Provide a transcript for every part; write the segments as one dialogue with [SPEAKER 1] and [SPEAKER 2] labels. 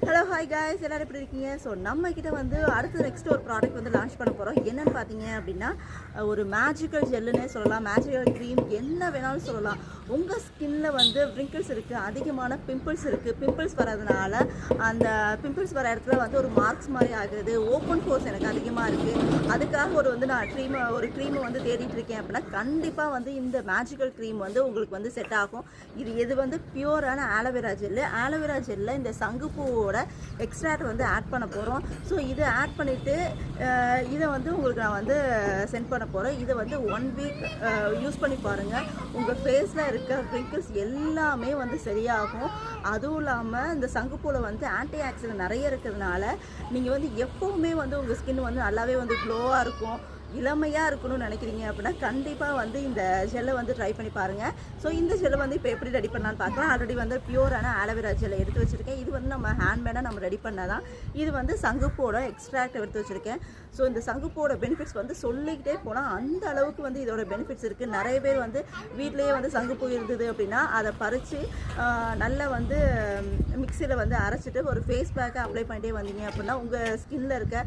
[SPEAKER 1] Hello hi guys, எல்லோரும் எப்படி இருக்கீங்க? ஸோ நம்மக்கிட்ட வந்து அடுத்து நெக்ஸ்ட் ஒரு ப்ராடக்ட் வந்து லான்ச் பண்ண போகிறோம். என்னென்னு பார்த்தீங்க அப்படின்னா, ஒரு மேஜிக்கல் ஜெல்லுன்னே சொல்லலாம், மேஜிக்கல் க்ரீம் என்ன வேணாலும் சொல்லலாம். உங்கள் ஸ்கின்னில் வந்து ரிங்கிள்ஸ் இருக்குது, அதிகமான பிம்பிள்ஸ் இருக்குது. பிம்பிள்ஸ் வரதுனால அந்த பிம்பிள்ஸ் வர இடத்துல வந்து ஒரு மார்க்ஸ் மாதிரி ஆகுது. ஓப்பன் போர்ஸ் எனக்கு அதிகமாக இருக்குது. அதுக்காக நான் க்ரீமை வந்து தேடிட்டு இருக்கேன் அப்படின்னா கண்டிப்பாக வந்து இந்த மேஜிக்கல் க்ரீம் வந்து உங்களுக்கு வந்து செட் ஆகும். இது வந்து பியூரான ஆலோவேரா ஜெல்லு. ஆலோவேரா ஜெல்லில் இந்த சங்குப்பூவோட எக்ஸ்ட்ராக்ட் வந்து ஆட் பண்ண போகிறோம். ஸோ இதை ஆட் பண்ணிவிட்டு இதை வந்து உங்களுக்கு நான் வந்து சென்ட் பண்ண போகிறேன். இதை வந்து 1 வீக் யூஸ் பண்ணி பாருங்கள். உங்கள் ஃபேஸில் இருக்க ரிங்கிள்ஸ் எல்லாமே வந்து சரியாகும். அதுவும் இல்லாமல் இந்த சங்குப்பூவில் வந்து ஆன்டி ஆக்சிடென்ட் நிறைய இருக்கிறதுனால நீங்கள் வந்து எப்போவுமே வந்து உங்கள் ஸ்கின் வந்து நல்லாவே வந்து க்ளோவாக இருக்கும், இளமையாக இருக்கணும்னு நினைக்கிறீங்க அப்படின்னா கண்டிப்பாக வந்து இந்த ஜெல்லை வந்து ட்ரை பண்ணி பாருங்கள். ஸோ இந்த ஜெல்லை வந்து இப்போ எப்படி ரெடி பண்ணலான்னு பார்க்கலாம். ஆல்ரெடி வந்து பியூரான ஆலோவேரா ஜெல்லை எடுத்து வச்சுருக்கேன். இது வந்து நம்ம ஹேண்ட்மேடாக நம்ம ரெடி பண்ணதான். இது வந்து சங்குப்பூவோட எக்ஸ்ட்ராக்ட் எடுத்து வச்சுருக்கேன். ஸோ இந்த சங்குப்பூவோட பெனிஃபிட்ஸ் வந்து சொல்லிக்கிட்டே போனால் அந்த அளவுக்கு வந்து இதோட பெனிஃபிட்ஸ் இருக்குது. நிறைய பேர் வந்து வீட்டிலேயே வந்து சங்குப்பூ இருந்தது அப்படின்னா அதை பறித்து நல்லா வந்து மிக்சியில் வந்து அரைச்சிட்டு ஒரு ஃபேஸ் பேக்கை அப்ளை பண்ணிட்டே வந்தீங்க அப்படின்னா உங்கள் ஸ்கின்னில் இருக்க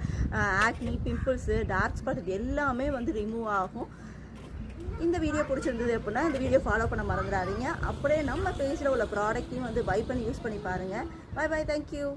[SPEAKER 1] ஆக்னி, பிம்பிள்ஸு, டார்க் ஸ்பாட் எல்லாமே வந்து ரிமூவ் ஆகும். இந்த வீடியோ பிடிச்சிருந்தது அப்படின்னா இந்த வீடியோ ஃபாலோ பண்ண மறந்துடாதீங்க. அப்படியே நம்ம பேஜில் உள்ள ப்ராடக்ட்டையும் வந்து பை பண்ணி யூஸ் பண்ணி பாருங்கள். Bye bye, thank you.